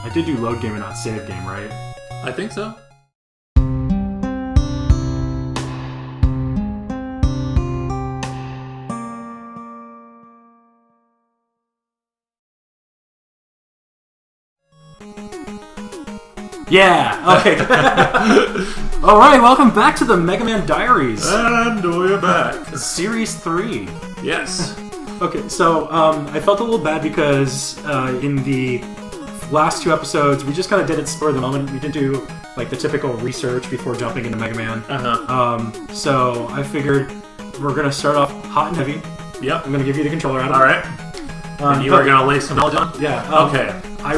I did do load game and not save game, right? I think so. Yeah! Okay. Alright, welcome back to the Megaman Diaries. And we're back. Series 3. Yes. Okay, so I felt a little bad because in the last 2 episodes, we just kind of did it spur of the moment. We didn't do like the typical research before jumping into Mega Man. So I figured we're going to start off hot and heavy. Yep. I'm going to give you the controller, Adam. Alright. And you are going to lay some knowledge on? Yeah. Okay. I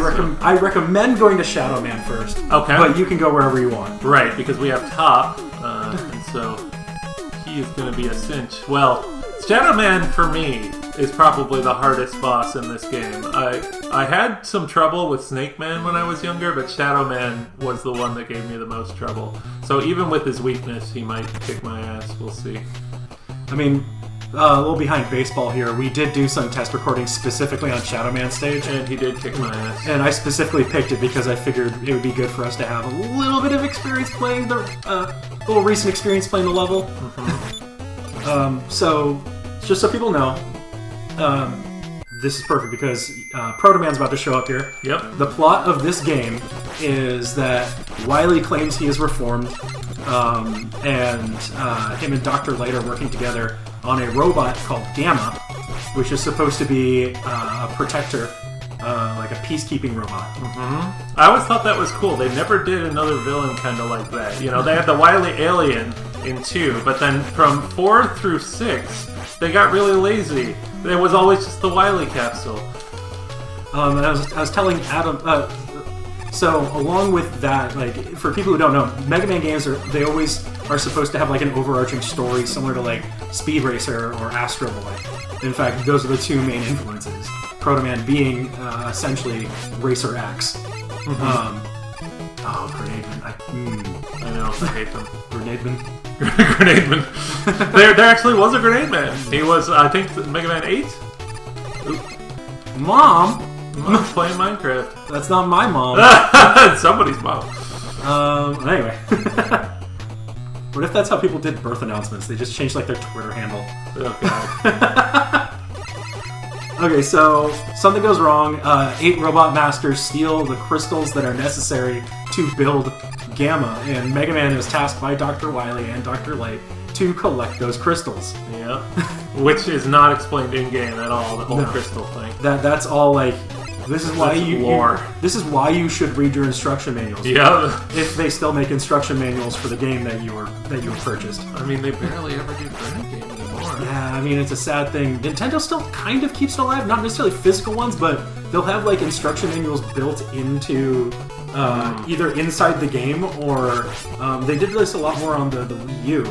recommend going to Shadow Man first. Okay. But you can go wherever you want. Right, because we have Top, and so he is going to be a cinch. Well, Shadow Man, for me, is probably the hardest boss in this game. I had some trouble with Snake Man when I was younger, but Shadow Man was the one that gave me the most trouble. So even with his weakness, he might kick my ass. We'll see. I mean, a little behind baseball here. We did do some test recordings specifically on Shadow Man stage. And he did kick my ass. And I specifically picked it because I figured it would be good for us to have a little bit of experience playing the... little recent experience playing the level. Mm-hmm. So, just so people know, this is perfect because Proto Man's about to show up here. Yep. The plot of this game is that Wily claims he is reformed, and him and Dr. Light are working together on a robot called Gamma, which is supposed to be a protector, like a peacekeeping robot. Mm-hmm. I always thought that was cool. They never did another villain kind of like that. You know, they had the Wily Alien in 2, but then from 4 through 6, they got really lazy. There was always just the Wily capsule. And I was telling Adam... So, along with that, like, for people who don't know, Mega Man games, they always are supposed to have, like, an overarching story similar to, like, Speed Racer or Astro Boy. In fact, those are the 2 main influences. Proto Man being, essentially, Racer X. Mm-hmm. Grenade Man. I know, I hate them. Grenade Man. Grenade Man. There actually was a Grenade Man. He was, I think, Mega Man 8? Mom? Mom's playing Minecraft. That's not my mom. Somebody's mom. Anyway. What if that's how people did birth announcements? They just changed, like, their Twitter handle. Oh, God. Okay, so something goes wrong. 8 robot masters steal the crystals that are necessary to build Gamma, and Mega Man is tasked by Dr. Wily and Dr. Light to collect those crystals. Yeah. Which is not explained in-game at all, the whole crystal thing. That's all, like... This is why lore. This is why you should read your instruction manuals. Yeah. If they still make instruction manuals for the game that you purchased. I mean, they barely ever do for any game anymore. Yeah, I mean, it's a sad thing. Nintendo still kind of keeps it alive, not necessarily physical ones, but they'll have like instruction manuals built into either inside the game or they did this a lot more on the Wii U,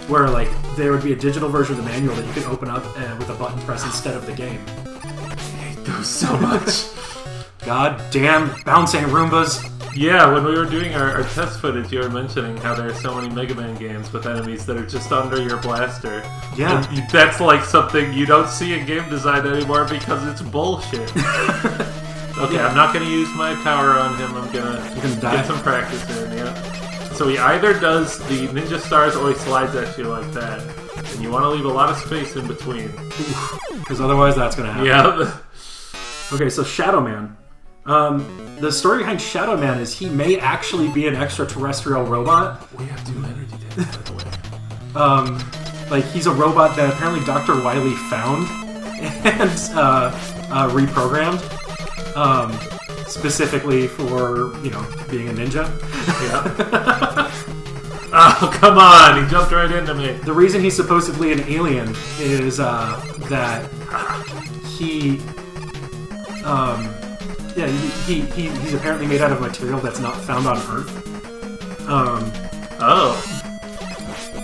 where like there would be a digital version of the manual that you could open up with a button press instead of the game. I hate those so much. God damn bouncing Roombas. Yeah, when we were doing our test footage, you were mentioning how there are so many Mega Man games with enemies that are just under your blaster. Yeah. And that's like something you don't see in game design anymore because it's bullshit. Okay, yeah. I'm not going to use my power on him. I'm going to get some practice in, yeah. So he either does the Ninja Stars or he slides at you like that. And you want to leave a lot of space in between. Because otherwise that's going to happen. Yeah. Okay, so Shadow Man. The story behind Shadow Man is he may actually be an extraterrestrial robot. We have 2 energy tanks, by the way. Like, he's a robot that apparently Dr. Wily found and reprogrammed. Specifically for, you know, being a ninja. Yeah. Oh, come on! He jumped right into me. The reason he's supposedly an alien is that he... Yeah, he's apparently made out of material that's not found on Earth. Oh.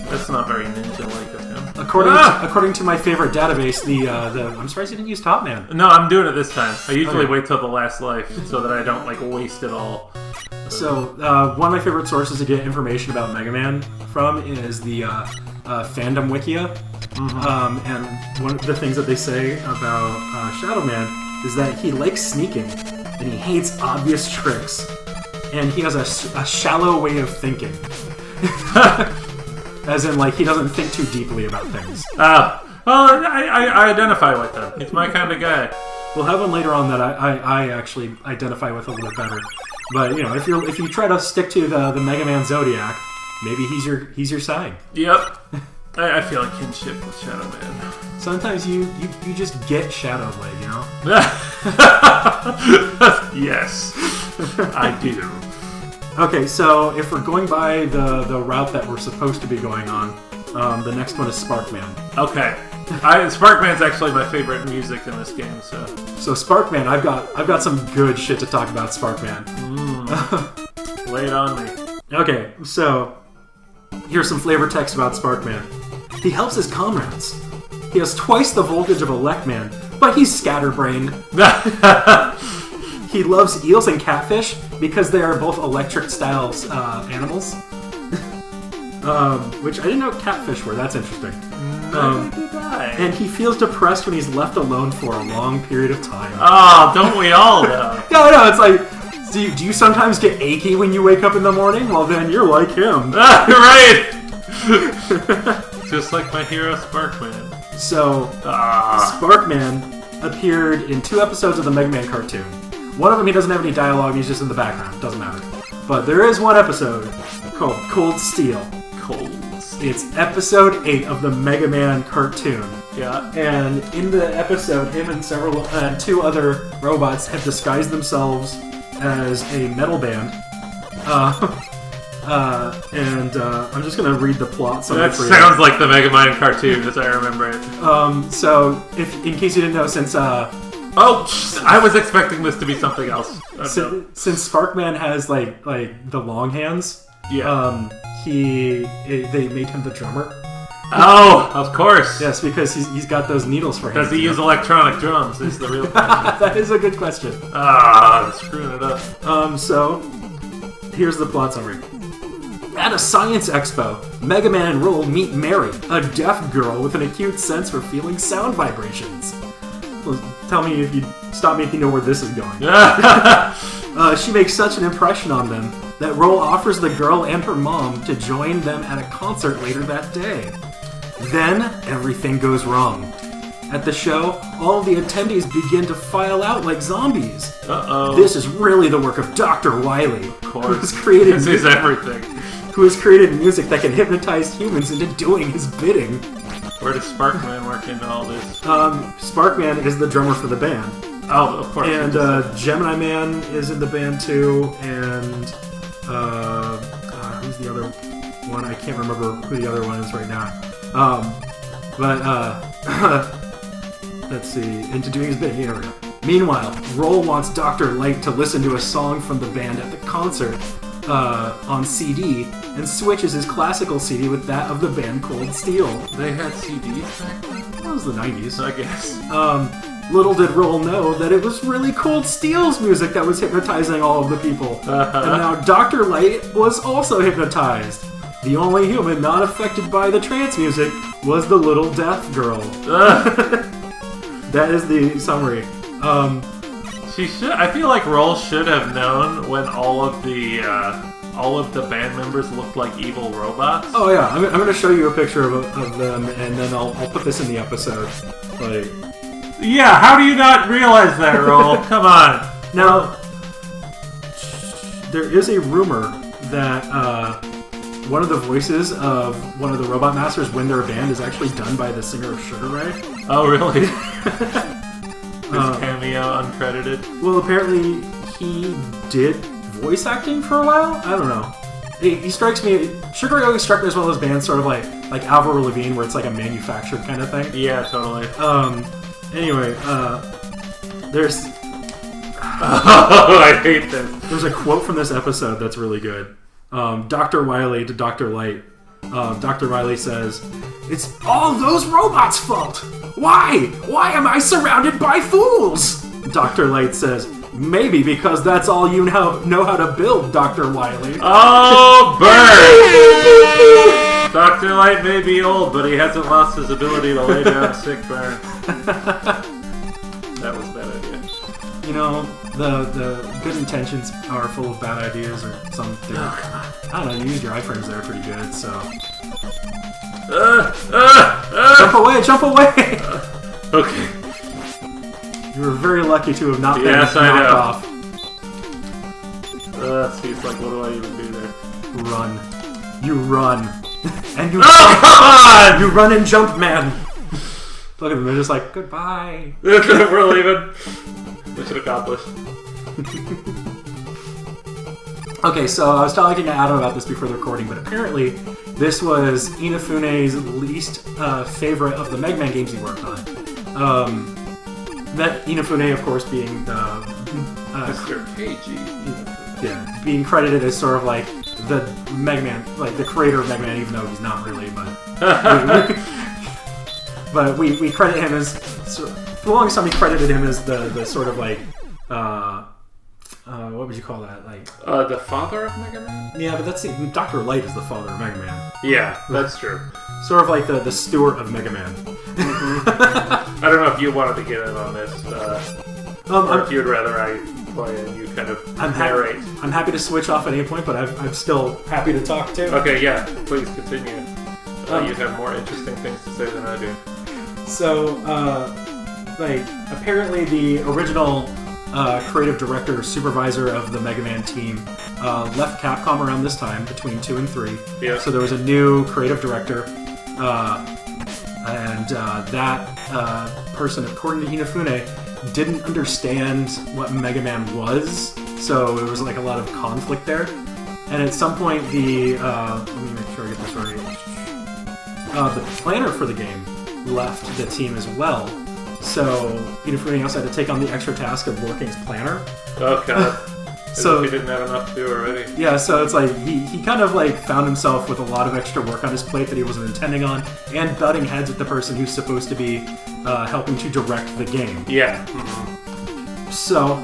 That's not very ninja-like of him. According to my favorite database, I'm surprised you didn't use Top Man. No, I'm doing it this time. I usually wait till the last life so that I don't, like, waste it all. So, one of my favorite sources to get information about Mega Man from is the Fandom Wikia. Mm-hmm. And one of the things that they say about Shadow Man is that he likes sneaking. and he hates obvious tricks, and he has a shallow way of thinking. As in, like, he doesn't think too deeply about things. I identify with him. He's my kind of guy. We'll have one later on that I actually identify with a little bit better. But, you know, if you try to stick to the Mega Man Zodiac, maybe he's your side. Yep. I feel a kinship with Shadow Man. Sometimes you just get shadowed, like, you know? Yes, I do. Okay, so if we're going by the route that we're supposed to be going on, the next one is Sparkman. Okay. Sparkman's actually my favorite music in this game, so... So Sparkman, I've got some good shit to talk about Sparkman. Lay it on me. Okay, so here's some flavor text about Sparkman. He helps his comrades. He has twice the voltage of Electman, but he's scatterbrained. He loves eels and catfish because they are both electric-style animals. Which I didn't know catfish were. That's interesting. And he feels depressed when he's left alone for a long period of time. Oh, don't we all, though? No, it's like... Do you sometimes get achy when you wake up in the morning? Well, then you're like him. Right! Just like my hero, Sparkman. So, Sparkman appeared in 2 episodes of the Mega Man cartoon. One of them, he doesn't have any dialogue, he's just in the background. Doesn't matter. But there is one episode called Cold Steel. It's episode 8 of the Mega Man cartoon. Yeah. And in the episode, him and 2 other robots have disguised themselves as a metal band. I'm just gonna read the plot summary for you. That sounds like the Mega Man cartoon, as I remember it. So, in case you didn't know, since I was expecting this to be something else. Since Sparkman has like the long hands, yeah. They made him the drummer. Oh, of course. Yes, because he's got those needles for hands. Does he use electronic drums? Is the real question. That is a good question. I'm screwing it up. So here's the plot summary. At a science expo, Mega Man and Roll meet Mary, a deaf girl with an acute sense for feeling sound vibrations. Well, tell me if you stop me if you know where this is going. She makes such an impression on them that Roll offers the girl and her mom to join them at a concert later that day. Then, everything goes wrong. At the show, all of the attendees begin to file out like zombies. Uh-oh. This is really the work of Dr. Wily, of course. This is everything. Who has created music that can hypnotize humans into doing his bidding. Where does Sparkman work into all this? Sparkman is the drummer for the band. Oh, of course. And Gemini Man is in the band too, and who's the other one? I can't remember who the other one is right now. Let's see. Into doing his bit. Here we go. Meanwhile, Roll wants Dr. Light to listen to a song from the band at the concert on CD, and switches his classical CD with that of the band Cold Steel. They had CDs back then? That was the 90s. I guess. Little did Roll know that it was really Cold Steel's music that was hypnotizing all of the people. And now Dr. Light was also hypnotized. The only human not affected by the trance music was the little deaf girl. That is the summary. She should. I feel like Roll should have known when all of the band members looked like evil robots. Oh yeah, I'm going to show you a picture of them, and then I'll put this in the episode. Like, yeah, how do you not realize that, Roll? Come on. Now, there is a rumor that one of the voices of one of the Robot Masters when they're a band is actually done by the singer of Sugar Ray. Oh, really? His cameo uncredited? Well, apparently he did voice acting for a while? I don't know. He strikes me... Sugar Ray always struck me as one of those bands sort of like Alvaro Lavigne where it's like a manufactured kind of thing. Yeah, totally. Anyway, there's... Oh, I hate this. There's a quote from this episode that's really good. Dr. Wily to Dr. Light. Dr. Wily says, "It's all those robots' fault! Why? Why am I surrounded by fools?" Dr. Light says, "Maybe because that's all you know how to build, Dr. Wily." Oh, burn! Dr. Light may be old, but he hasn't lost his ability to lay down sick burn. That was a bad idea. you know, the good intentions are full of bad ideas or something. Oh, I don't know, you used your iframes there pretty good, so... Jump away! Okay. You were very lucky to have not been Yes, I knocked know. off. See, it's like, what do I even do there? Run. You run. And you Oh, You run and jump, man! Look at them, they're just like, goodbye. We're leaving. Mission accomplished. Okay, so I was talking to Adam about this before the recording, but apparently this was Inafune's least favorite of the Mega Man games he worked on. That Inafune, of course, being the... Mr. KG. yeah, being credited as sort of like the Mega Man, like the creator of Mega Man, even though he's not really, but... but we credit him as... for the longest time, we credited him as the sort of like... what would you call that? Like The father of Mega Man? yeah, but that's Dr. Light is the father of Mega Man. Yeah, that's true. Sort of like the steward of Mega Man. I don't know if you wanted to get in on this, or if you'd rather I play and you kind of narrate. I'm happy to switch off at any point, but I'm still happy to talk too. Okay, yeah, please continue. You have more interesting things to say than I do. So, like, apparently the original creative director, supervisor of the Mega Man team, left Capcom around this time, between 2 and 3. Yeah. So there was a new creative director, and that person, according to Inafune, didn't understand what Mega Man was, so there was like a lot of conflict there. And at some point, let me make sure I get this right. The planner for the game left the team as well. So Inafune also had to take on the extra task of working as planner. Oh god. So he didn't have enough to do already. Yeah, so it's like he kind of like found himself with a lot of extra work on his plate that he wasn't intending on, and butting heads with the person who's supposed to be helping to direct the game. Yeah. So,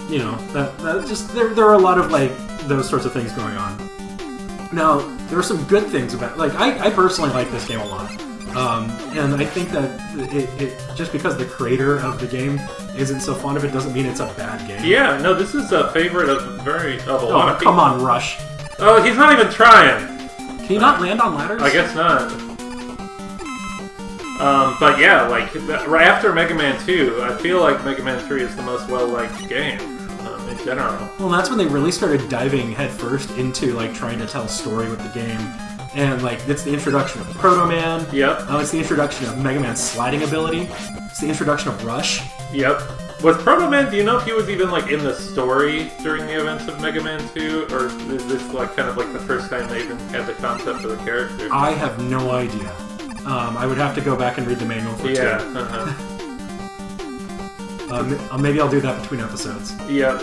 you know, that just there are a lot of like those sorts of things going on. Now, there are some good things about like I personally like this game a lot. And I think that it just because the creator of the game isn't so fond of it doesn't mean it's a bad game. Yeah, no, this is a favorite of a lot of people. Come on, Rush. Oh, he's not even trying. Can you not land on ladders? I guess not. But yeah, like right after Mega Man 2, I feel like Mega Man 3 is the most well-liked game in general. Well, that's when they really started diving headfirst into like trying to tell a story with the game. And, like, it's the introduction of Proto Man. Yep. It's the introduction of Mega Man's sliding ability. It's the introduction of Rush. Yep. Was Proto Man, do you know if he was even, like, in the story during the events of Mega Man 2? Or is this, like, kind of like the first time they even had the concept of the character? I have no idea. I would have to go back and read the manual for 2. Yeah. Maybe I'll do that between episodes. Yeah.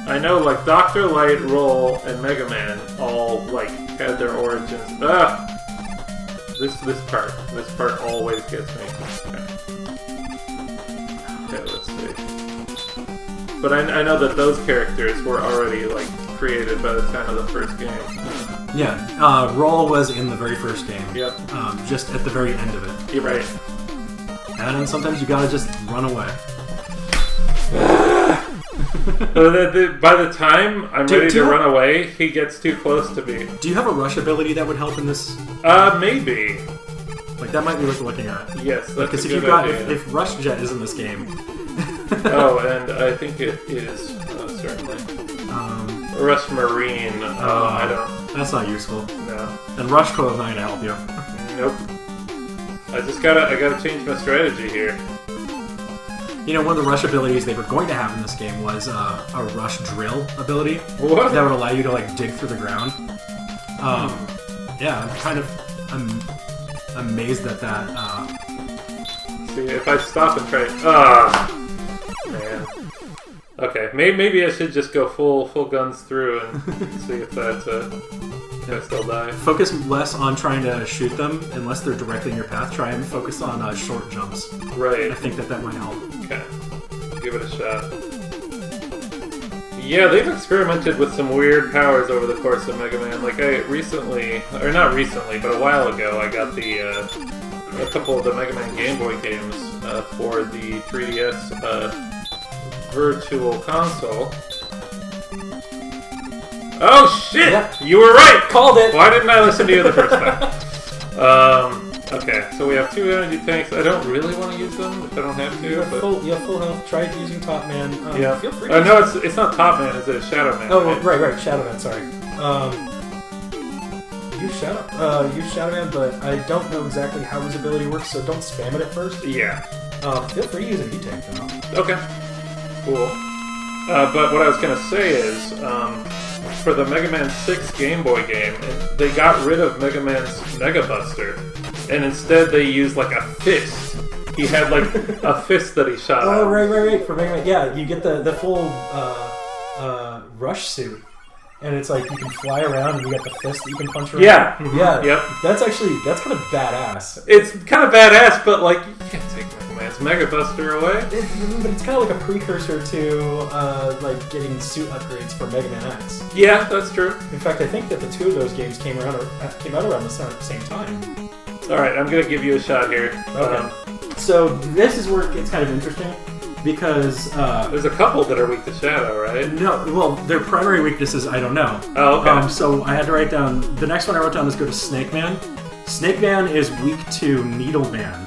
I know, like, Dr. Light, Roll, and Mega Man all, like, had their origins. This part always gets me. Okay, let's see. But I know that those characters were already, like, created by the time of the first game. Yeah, Roll was in the very first game. Yep. Just at the very end of it. You're right. And then sometimes you gotta just run away. By the time I'm ready to run away, he gets too close to me. Do you have a rush ability that would help in this? Maybe. Like, that might be worth looking at. Yes, that's because a good idea. if Rush Jet is in this game... Oh, and I think it is, certainly. Rush Marine, I don't... That's not useful. No. And Rush Coil is not going to help you. Nope. I gotta change my strategy here. You know, one of the rush abilities they were going to have in this game was a rush drill ability. What? That would allow you to, like, dig through the ground. Yeah, I'm kind of amazed at that. See, if I stop and try... man. Okay, maybe I should just go full guns through and see if that... if I still die. Focus less on trying to shoot them, unless they're directly in your path. Try and focus on short jumps. Right. I think that might help. Okay. Give it a shot. Yeah, they've experimented with some weird powers over the course of Mega Man. Like, I recently, or not recently, but a while ago, I got a couple of the Mega Man Game Boy games for the 3DS Virtual Console. Oh shit! Yeah. You were right! Called it! Why didn't I listen to you the first time? Okay, so we have 2 energy tanks. I don't really want to use them if I don't have to. You have full health. Try using Top Man. Yeah. Feel free. No, it's not Top Man. It's a Shadow Man. Oh, right. Shadow Man. Sorry. Use Shadow Man, but I don't know exactly how his ability works, so don't spam it at first. Yeah. Feel free to use a V-Tank, though. Okay. Cool. But what I was going to say is, for the Mega Man 6 Game Boy game, they got rid of Mega Man's Mega Buster, and instead they used like a fist. He had like a fist that he shot out. Oh, right. For Mega Man, yeah, you get the full rush suit. And it's like you can fly around and you got the fist that you can punch around. Yeah. Yeah. Yep. That's kind of badass. It's kind of badass, but like, you can't take Mega Man's Mega Buster away. But it's kind of like a precursor to like getting suit upgrades for Mega Man X. Yeah, that's true. In fact, I think that the 2 of those games came out around the same time. Alright, I'm going to give you a shot here. Okay. So this is where it gets kind of interesting. Because there's a couple that are weak to Shadow, right? No, well, their primary weaknesses I don't know. Oh, okay. So I had to write down. The next one I wrote down is go to Snake Man. Snake Man is weak to Needle Man.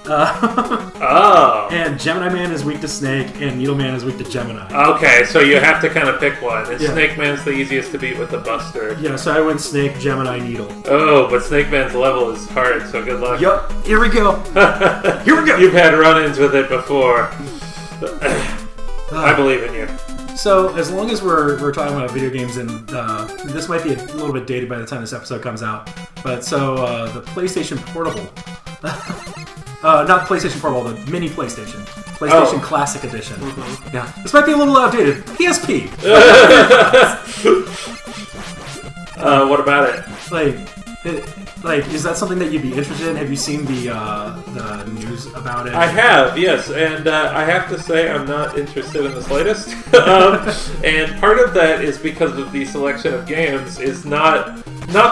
Oh. And Gemini Man is weak to Snake, and Needle Man is weak to Gemini. Okay, so you have to kind of pick one. And Yeah. Snake Man's the easiest to beat with the Buster. Yeah, so I went Snake, Gemini, Needle. Oh, but Snake Man's level is hard, so good luck. Yup, here we go. Here we go. You've had run-ins with it before. I believe in you. So, as long as we're talking about video games, and this might be a little bit dated by the time this episode comes out, but so the PlayStation Portable, not PlayStation Portable, the mini PlayStation Classic Edition. Mm-hmm. Yeah, this might be a little outdated. PSP. What about it? Like, is that something that you'd be interested in? Have you seen the news about it? I have, yes, and I have to say I'm not interested in the slightest. And part of that is because of the selection of games is not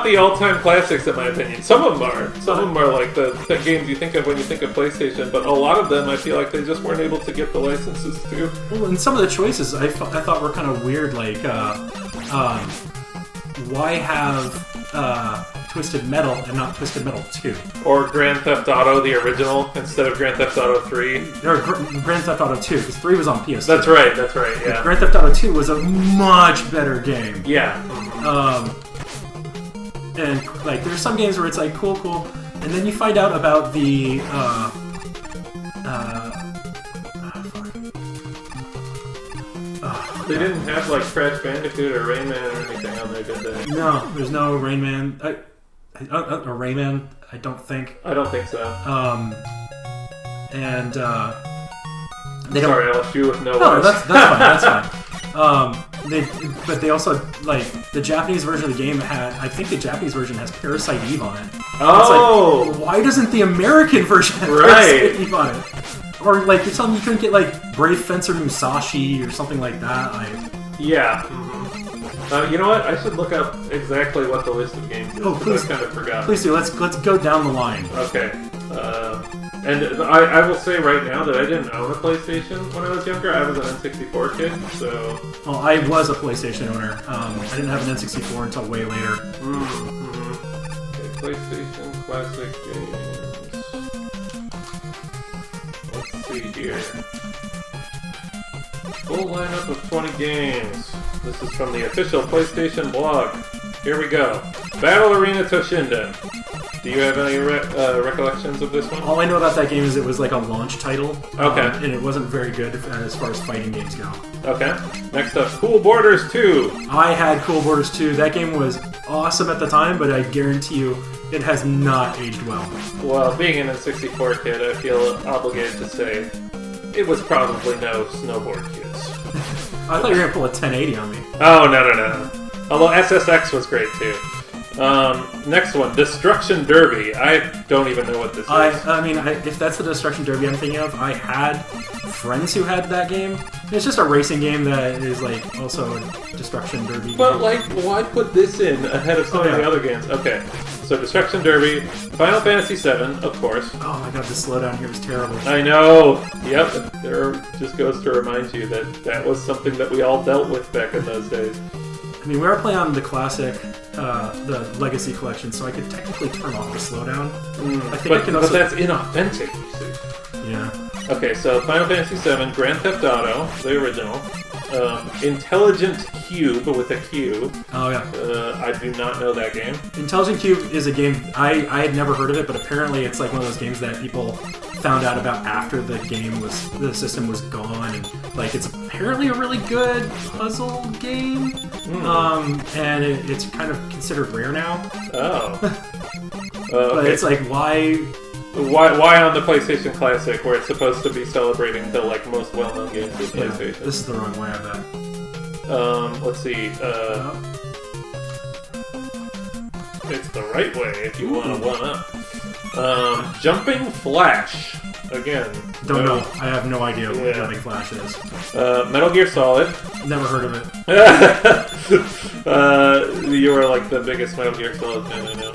the all-time classics, in my opinion. Some of them are. Some of them are like the games you think of when you think of PlayStation, but a lot of them I feel like they just weren't able to get the licenses to. Well, and some of the choices I thought were kind of weird, like, why have Twisted Metal and not Twisted Metal 2? Or Grand Theft Auto, the original, instead of Grand Theft Auto 3. Or Grand Theft Auto 2, because 3 was on PS2. That's right, yeah. Grand Theft Auto 2 was a much better game. Yeah. And, like, there's some games where it's like, cool, and then you find out about the, They didn't have, like, Crash Bandicoot or Rayman or anything on there, did they? No, there's no Rayman. Or Rayman, I don't think. I don't think so. And, they Sorry, I left you with no No, words. that's fine. But they also, like, the Japanese version of the game I think the Japanese version has Parasite Eve on it. Oh! It's like, why doesn't the American version have Parasite Eve on it? Or, like, you're telling me you couldn't get, like, Brave Fencer Musashi or something like that? Yeah. Mm-hmm. You know what? I should look up exactly what the list of games is. Oh, please. I kind of forgot. Please do. Let's go down the line. Okay. And I will say right now that I didn't own a PlayStation when I was younger. I was an N64 kid, so... Well, I was a PlayStation owner. I didn't have an N64 until way later. Mm-hmm. Okay, PlayStation Classic Games. Let's see here. Full lineup of 20 games. This is from the official PlayStation blog. Here we go. Battle Arena Toshinden. Do you have any recollections of this one? All I know about that game is it was like a launch title. Okay. And it wasn't very good as far as fighting games go. Okay. Next up, Cool Borders 2. I had Cool Borders 2. That game was awesome at the time, but I guarantee you it has not aged well. Well, being an N64 kid, I feel obligated to say it was probably no snowboard kids. I thought you were going to pull a 1080 on me. Oh, no. Although SSX was great too. Next one, Destruction Derby. I don't even know what this is. I mean, if that's the Destruction Derby I'm thinking of, I had friends who had that game. It's just a racing game that is like also a Destruction Derby But game. like, why put this in ahead of some of the other games? Okay. So Destruction Derby, Final Fantasy VII, of course. Oh my god, the slowdown here is terrible. I know. Yep. There just goes to remind you that that was something that we all dealt with back in those days. I mean, we are playing on the classic, the Legacy Collection, so I could technically turn off the slowdown. I think I can also... But that's inauthentic, you see. Yeah. Okay, so Final Fantasy VII, Grand Theft Auto, the original. Intelligent Cube with a Q. Oh, yeah. I do not know that game. Intelligent Cube is a game, I had never heard of it, but apparently it's like one of those games that people found out about after the system was gone, and like it's apparently a really good puzzle game, and it's kind of considered rare now. Oh. But Okay. it's like, why on the PlayStation Classic, where it's supposed to be celebrating the like most well-known games of yeah, PlayStation? this is the wrong way, I bet. Let's see. It's the right way if you want to one up. Jumping Flash. Again. Don't know. I have no idea what Yeah. Jumping Flash is. Metal Gear Solid. Never heard of it. You are like the biggest Metal Gear Solid fan I know.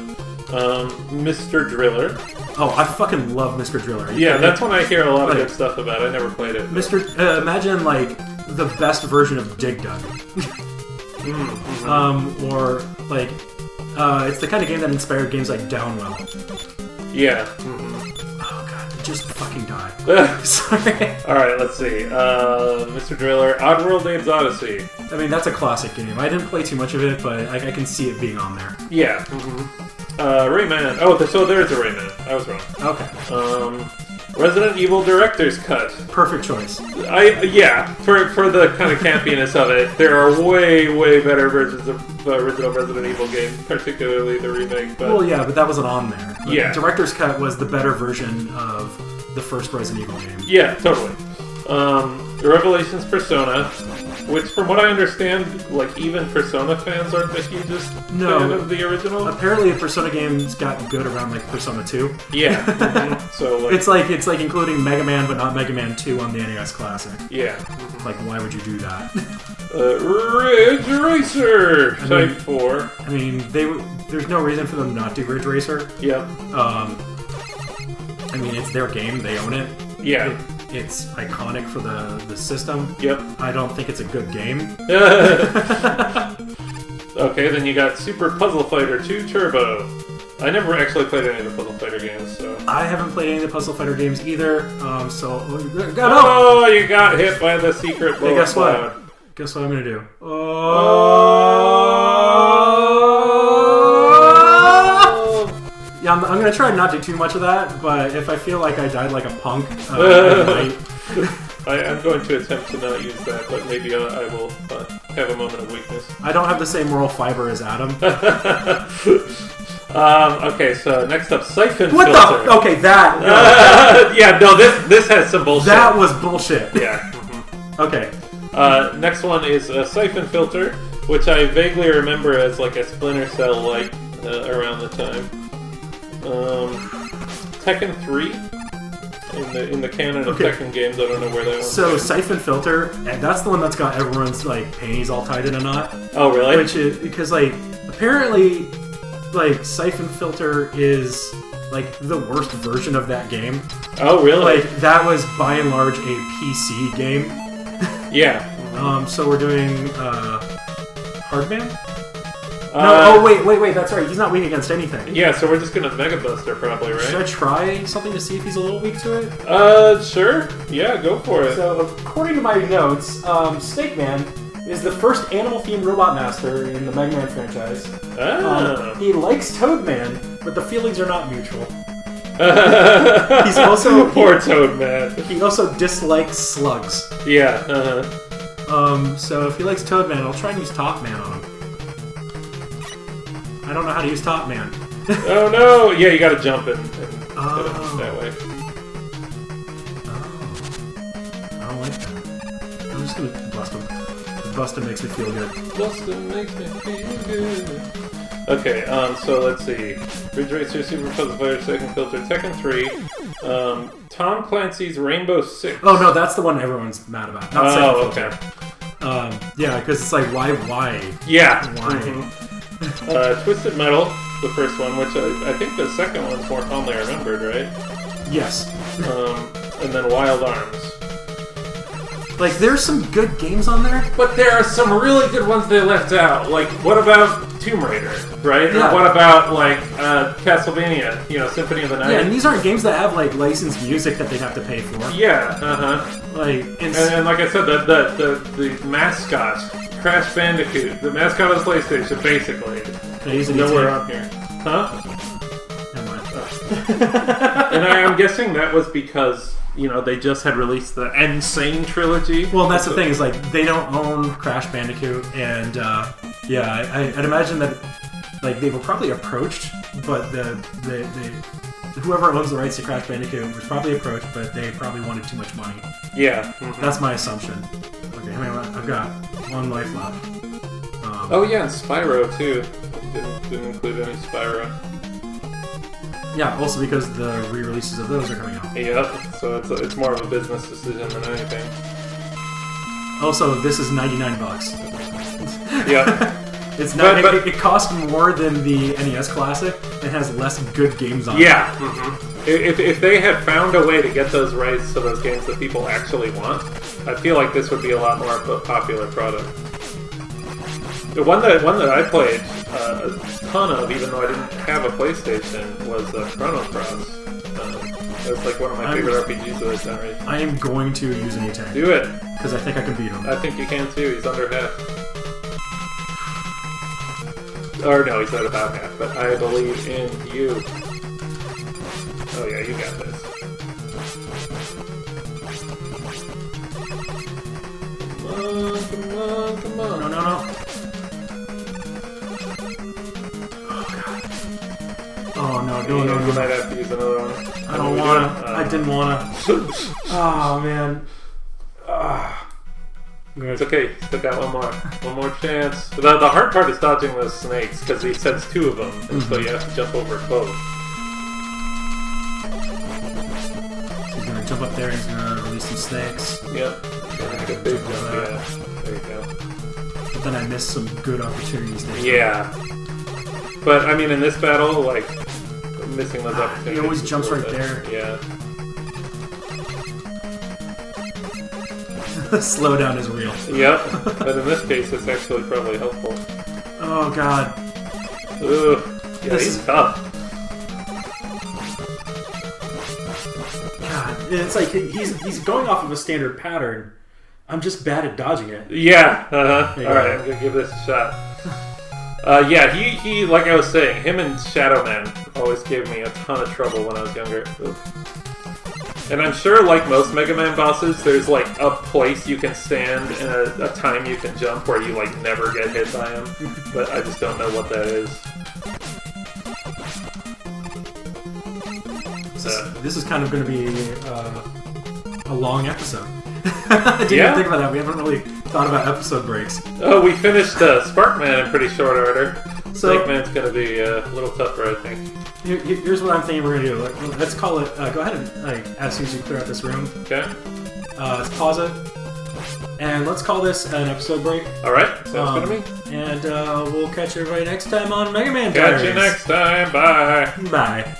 Mr. Driller. Oh, I fucking love Mr. Driller. Yeah, that's one I hear a lot of Like, good stuff about. I never played it. Imagine like the best version of Dig Dug. Or like, it's the kind of game that inspired games like Downwell. Yeah. Oh god, just fucking die. Sorry. Alright, let's see. Mr. Driller, Oddworld Dave's Odyssey. I mean, that's a classic game. I didn't play too much of it, but I can see it being on there. Yeah. Rayman. Oh, so there is a Rayman. I was wrong. Okay. Resident Evil Director's Cut. Perfect choice. Yeah, for the kind of campiness of it, there are way better versions of the original Resident Evil game, particularly the remake. But Well, yeah, but that wasn't on there. Like, Yeah. Director's Cut was the better version of the first Resident Evil game. yeah, totally. The Revelations Persona, which, from what I understand, like even Persona fans aren't the hugest fan of the original. Apparently, the Persona games got good around like Persona 2. Yeah. So like, It's like including Mega Man, but not Mega Man 2 on the NES Classic. yeah. Like, why would you do that? Ridge Racer Type 4. I mean, there's no reason for them not to Ridge Racer. Yep. I mean, it's their game; they own it. Yeah. It's iconic for the system. Yep. I don't think it's a good game. Okay, then you got Super Puzzle Fighter 2 Turbo. I never actually played any of the Puzzle Fighter games, so... I haven't played any of the Puzzle Fighter games either, so... Oh, you got hit by the secret Hey, guess cloud. what? Guess what I'm gonna do? Yeah, I'm gonna try not to do too much of that, but if I feel like I died like a punk, I might. I'm going to attempt to not use that, but maybe I will have a moment of weakness. I don't have the same moral fiber as Adam. Okay, so next up, Siphon What Filter. the? Okay, that. Yeah, no, this has some bullshit. That was bullshit. Yeah. Okay. Next one is a Siphon Filter, which I vaguely remember as like a Splinter Cell like around the time. Tekken 3 in the canon of Tekken games. I don't know where that one's So from. Siphon Filter, and that's the one that's got everyone's like panties all tied in a knot. Oh, really? Which is because like apparently like Siphon Filter is like the worst version of that game. Oh, really? Like that was by and large a PC game. Yeah. So we're doing Hardman? No, wait, that's right. He's not weak against anything. Yeah, so we're just gonna Mega Buster probably, right? Should I try something to see if he's a little weak to it? Sure. Yeah, go for it. So, according to my notes, Snake Man is the first animal-themed robot master in the Mega Man franchise. He likes Toadman, but the feelings are not mutual. He's also Poor Toadman. He also dislikes slugs. Yeah. So if he likes Toadman, I'll try and use Top Man on him. I don't know how to use Top Man. Oh no! Yeah, you gotta jump it and Oh. that way. I don't like that. I'm just gonna bust him. Busting makes me feel good. Bustin' makes me feel good. Okay, so let's see. Ridge Racer, Super Puzzle Fighter, Second Filter, Tekken 3, Tom Clancy's Rainbow Six. Oh no, that's the one everyone's mad about. Not Oh, Second okay. Filter. Yeah, because it's like, why? Yeah. Why? Twisted Metal, the first one, which I think the second one's more fondly remembered, right? Yes. And then Wild Arms. Like, there's some good games on there. But there are some really good ones they left out. Like, what about Tomb Raider, right? Yeah. Or what about, like, Castlevania, Symphony of the Night? Yeah, and these aren't games that have, like, licensed music that they'd have to pay for. Yeah, uh-huh. Like, and like I said, the mascot, Crash Bandicoot, the mascot of the PlayStation, basically. Nowhere on here. Huh? Never mind. And I'm guessing that was because, they just had released the Insane trilogy. Well, that's the thing, is, like, they don't own Crash Bandicoot, and, I'd imagine that, like, they were probably approached, but whoever owns the rights to Crash Bandicoot was probably approached, but they probably wanted too much money. Yeah. That's my assumption. Okay, I've got one life left. Oh yeah, and Spyro too. Didn't include any Spyro. Yeah, also because the re-releases of those are coming out. Yep. So it's more of a business decision than anything. Also, this is $99. Yeah. It's not. It costs more than the NES Classic and has less good games on it. Yeah. If they had found a way to get those rights to those games that people actually want, I feel like this would be a lot more of a popular product. The one that I played a ton of, even though I didn't have a PlayStation, was Chrono Cross. That's like one of my favorite RPGs of the generation. I am going to use an E-Tank. Do it! Because I think I can beat him. I think you can too. He's under half. Or no, he's at about half, but I believe in you. Oh yeah, you got this. Come on. No. Oh no, You might have to use another one. I don't wanna. I didn't wanna. Oh man. It's okay, still got one more. One more chance. The hard part is dodging those snakes, because he sends two of them, and so you have to jump over both. He's gonna jump up there and he's gonna release some snakes. Yep. Like a big jump, yeah. There you go. But then I missed some good opportunities there. Yeah. But, I mean, in this battle, like, missing those opportunities. He always jumps right there. Yeah. Slowdown is real. Yep. But in this case, it's actually probably helpful. Oh god. Ugh. Yeah, he's tough. God, it's like he's going off of a standard pattern. I'm just bad at dodging it. Yeah. Alright, I'm gonna give this a shot. Yeah, he, like I was saying, him and Shadow Man always gave me a ton of trouble when I was younger. Ugh. And I'm sure, like most Mega Man bosses, there's like a place you can stand and a time you can jump where you like never get hit by him. But I just don't know what that is. This is kind of going to be a long episode. I didn't even think about that. We haven't really thought about episode breaks. Oh, we finished Sparkman in pretty short order. So, Snakeman's going to be a little tougher, I think. Here's what I'm thinking we're going to do. Let's call it... go ahead and, as soon as you clear out this room. Okay. Let's pause it. And let's call this an episode break. Alright, sounds good to me. And we'll catch everybody next time on Mega Man Catch you next time. Bye. Bye.